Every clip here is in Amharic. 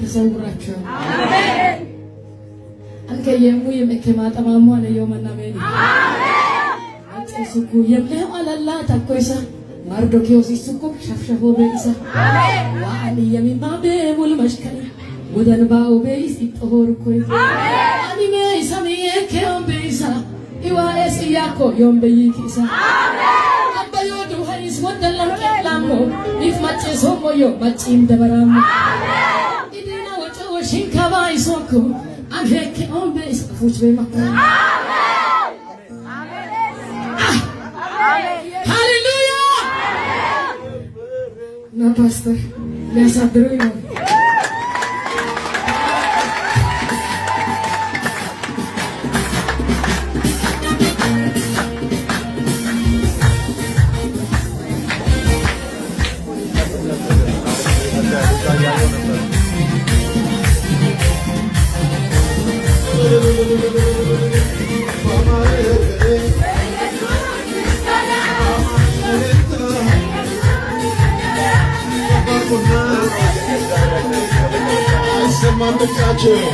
ተሰውራችኋል። አሜን። አንከ የሙይ መከማ ጠማሙ አለ የመናመኒ አሜን። አጽሱኩ የምለው አላላ ታኮይሳ ማርዶኪዮስ ይስኩ ሸፍሸፎ በኢሳ አሜን። ወአን የሚማበ ሙል መሽከለ ወደንባው በኢስ ይጥሆር ኮይ አሜን። አኒሜ ሰሚየ ከዮም በኢሳ ኢዋኤስ ያኮ ዮም በይኪሳ አሜን። አባዮ ዱሃይስ ወደለም ከላሞ ኢፍ ማጨ ሶሞዮ ማጭም ደበራም አሜን። ኢዲና ወጨ ወሽንካባ ይሶኩ አንሄክ ኦም በኢስ ፉች በማታ አሜን። አሜን። ሃሌሉያ ና ፓስተር ሊያሳድረው ነው። Hallelujah.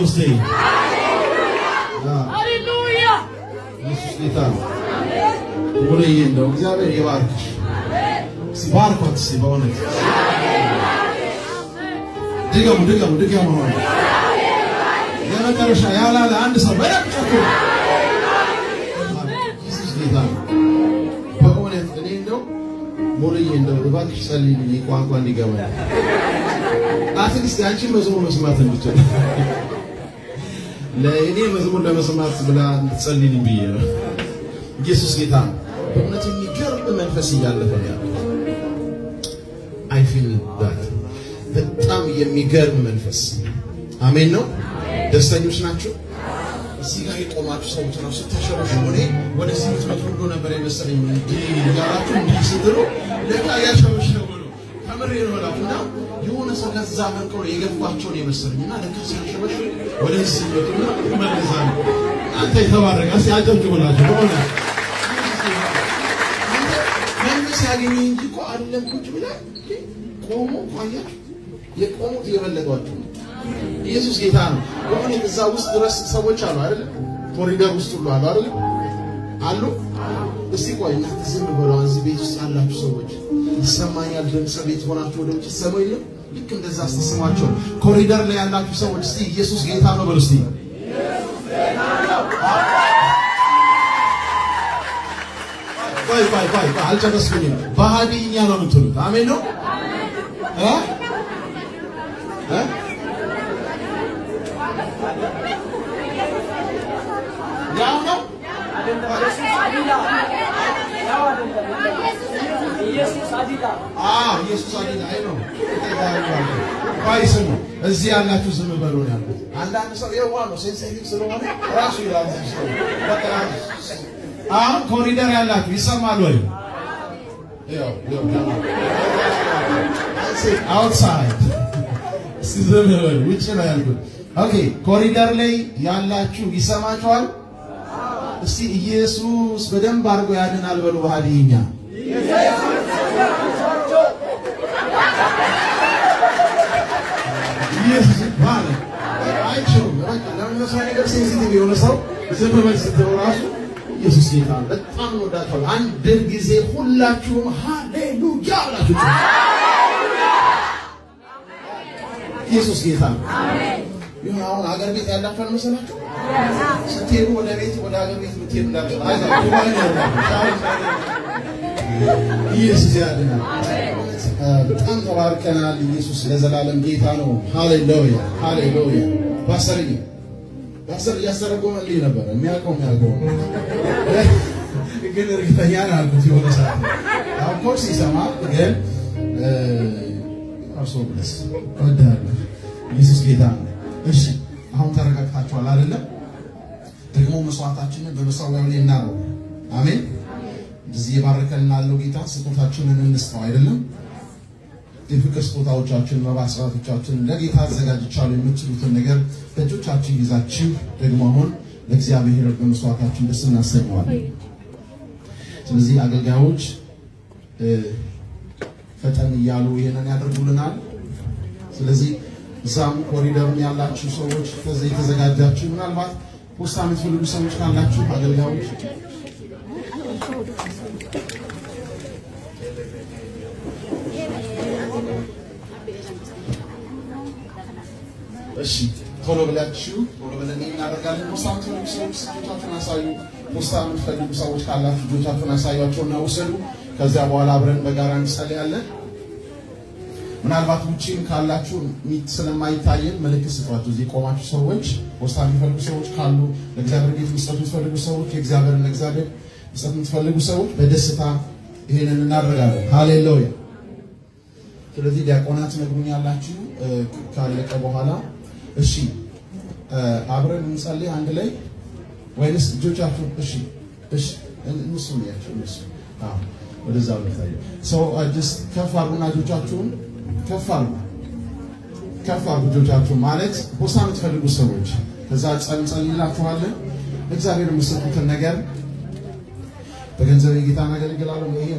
እስቲ ሃሌሉያ ኢየሱስ ጌታ ነው። ወለይ እንደው እግዚአብሔር ይባርክሽ። ሲባርኮት ሲባውነት ድገሙ ነው የመጨረሻ ያላለ አንድ ሰው በደምብ ጮክ ኢየሱስ ጌታ ነው። በእውነት እኔ እንደው ሞልዬ እንደው እባክሽ ጸልይልኝ ቋንቋ እንዲገባኝ አትሊስት አንቺን መዝሙር መስማት እንድትችል ለእኔ መዝሙር ለመስማት ብላ እንድትጸልይልኝ ብዬ ነው። ኢየሱስ ጌታ ነው። በእውነት የሚገርም መንፈስ እያለፈ ነው ያለው። አይ ፊል ዳት በጣም የሚገርም መንፈስ። አሜን ነው። ደስተኞች ናቸው። እዚህ ጋር የቆማችሁ ሰዎች ነው ስታሸሩሽ ሆኔ ወደዚህ ምትመጡ ሁሉ ነበር የመሰለኝ። እንዲህ ያላችሁ እንዲህ ስትሉ ለካ ያሸሩሽ ነው ብሎ ከምሬ ነው እና የሆነ ሰው ከዛ መንቀው የገፋቸውን የመሰለኝና ለካ ሲያሸሩሽ ወደዚህ ሲመጡና ይመለሳሉ። አንተ የተባረከ ሲያጨብጭ ብላችሁ ሆነ መንፈስ ያገኘ እንጂ እኮ አይደለም ቁጭ ብላ ቆሞ ቆያችሁ የቆሙት የበለጧችሁ ነው። ኢየሱስ ጌታ ነው። ወሆነ እዛ ውስጥ ድረስ ሰዎች አሉ አይደል? ኮሪደር ውስጥ ሁሉ አሉ አይደል? አሉ። እስቲ ቆይ እናንተ ዝም ብሎ እዚህ ቤት ውስጥ ያላችሁ ሰዎች ይሰማኛል ድምጽ ቤት ሆናችሁ ወደ ውጭ ሰማይ ነው። ልክ እንደዛ አስተስማቸው ኮሪደር ላይ ያላችሁ ሰዎች እስቲ ኢየሱስ ጌታ ነው በሉ እስቲ። ባይ አልጨረስኩኝም። በሃዲኛ ነው የምትሉት። አሜን ነው ያው ነው ኢየሱስ አዲላ አይ ነው ባይስሙ እዚህ ያላችሁ ዝም በሉ ነው ያሉት። አንዳንድ ሰው የዋ ነው ሴንሲቲቭ ስለሆነ ራሱ ይላል። አሁን ኮሪደር ያላችሁ ይሰማል ወይ? ያው አውትሳይድ ዝም በሉ ውጭ ነው ያልኩት። ኦኬ ኮሪደር ላይ ያላችሁ ይሰማችኋል? እስቲ ኢየሱስ በደንብ አድርጎ ያድናል በሉ በሃዲኛ። ኢየሱስ ማለት አይችልም። ለምንሰራ ነገር ሴንሲቲቭ የሆነ ሰው ዝም በል ስትለው ራሱ ኢየሱስ ጌታ በጣም ወዳችኋል። አንድ ጊዜ ሁላችሁም ሃሌሉያ ብላችሁ ኢየሱስ ጌታ አሜን። ይሁን አሁን አገር ቤት ያላችሁ አልመሰላችሁ? ስትሄዱ ወደ ቤት ወደ አገር ቤት ብትሄዱ እንዳትሉ ኢየሱስ ያድናል። በጣም ተባርከናል። ኢየሱስ ለዘላለም ጌታ ነው። ሃሌሉያ ሃሌሉያ። ፓስተር እያስተረጎመልኝ ነበር። የሚያውቀው ግን እርግጠኛ ነኝ አልኩት የሆነ ሰዓት ኦፍ ኮርስ ይሰማል ግን አርሶ ብለስ ወዳለ ኢየሱስ ጌታ ነው። እሺ አሁን ተረጋግታችኋል አይደለም? ደግሞ መስዋዕታችንን በመሰዊያው ላይ እናረው። አሜን። እዚህ የባረከልን ያለው ጌታ ስጦታችንን እንስጠው አይደለም? የፍቅር ስጦታዎቻችን መባስራቶቻችን ለጌታ አዘጋጅቻለሁ የምትሉትን ነገር በእጆቻችን ይዛችሁ ደግሞ አሁን ለእግዚአብሔር በመስዋዕታችን ደስ እናሰኘዋለን። ስለዚህ አገልጋዮች ፈጠን እያሉ ይሄንን ያደርጉልናል። ስለዚህ እዛም ኮሪደርም ያላችሁ ሰዎች ከዚህ የተዘጋጃችሁ ምናልባት ፖስታ የምትፈልጉ ሰዎች ካላችሁ አገልጋዮች እሺ ቶሎ ብለን እናደርጋለን። ፖስታ የምትፈልጉ ሰዎች እጆቻችሁን አሳዩ። ፖስታ የምትፈልጉ ሰዎች ካላችሁ እጆቻችሁን አሳዩአቸውና ውሰዱ። ከዚያ በኋላ አብረን በጋራ እንጸልያለን። ምናልባት ውጪም ካላችሁ ስለማይታየን ምልክት ስጧቸው። እዚህ ቆማችሁ ሰዎች ፖስታ የሚፈልጉ ሰዎች ካሉ ለእግዚአብሔር ቤት መስጠት የምትፈልጉ ሰዎች የእግዚአብሔርን ለእግዚአብሔር መስጠት የምትፈልጉ ሰዎች በደስታ ይሄንን እናደርጋለን። ሃሌሉያ። ስለዚህ ዲያቆናት ነግሩኝ ያላችሁ ካለቀ በኋላ እሺ አብረን እንጸልይ አንድ ላይ ወይስ እጆቻችሁ እሺ እነሱ ያቸው እነሱ ወደዛ ወጣዩ ሰው ጀስት ከፍ አድርጉና እጆቻችሁን ከፍ አድርጉ እጆቻችሁን ማለት ፖስታ የምትፈልጉ ሰዎች ከዛ ጸልይላችኋለን። እግዚአብሔር የምትሰጡትን ነገር በገንዘብ ጌታን አገልግላለሁ። ይሄ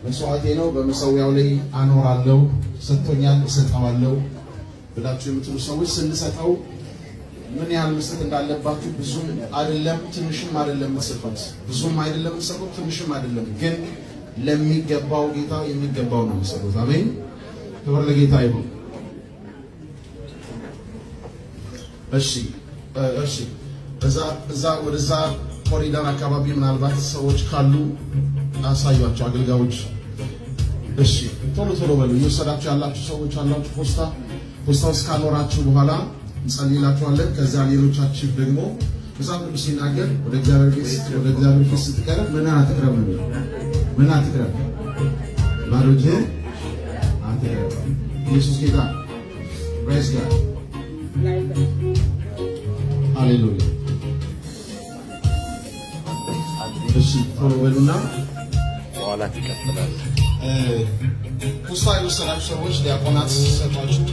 መስዋዕቴ ነው በመሰዊያው ላይ አኖራለሁ፣ ሰጥቶኛል እሰጠዋለሁ ብላችሁ የምትሉ ሰዎች ስንሰጠው ምን ያህል መስጠት እንዳለባችሁ ብዙም አይደለም ትንሽም አይደለም መስጠት ብዙም አይደለም መስጠት ትንሽም አይደለም ግን ለሚገባው ጌታ የሚገባው ነው መስጠት አሜን ክብር ለጌታ ይሁን እሺ እዛ ወደዛ ኮሪደር አካባቢ ምናልባት ሰዎች ካሉ አሳያቸው አገልጋዮች እሺ ቶሎ በሉ እየወሰዳችሁ ያላችሁ ሰዎች አላችሁ ፖስታ ውስጥ ካኖራችሁ በኋላ እንጸልይላችኋለን ከዛ ሌሎቻችሁ ደግሞ መጽሐፍ ቅዱስ ሲናገር ወደ እግዚአብሔር ፊት ስትቀርብ ምን አትቅረብ ባዶ እጅህን አትቅረብ ኢየሱስ ጌታ ፕሬዝ ጋድ ሃሌሉያ እሺ ቶሎ በሉና በኋላ ትቀጥላለህ ፖስታ የወሰዳችሁ ሰዎች ዲያቆናት ሰጧችሁ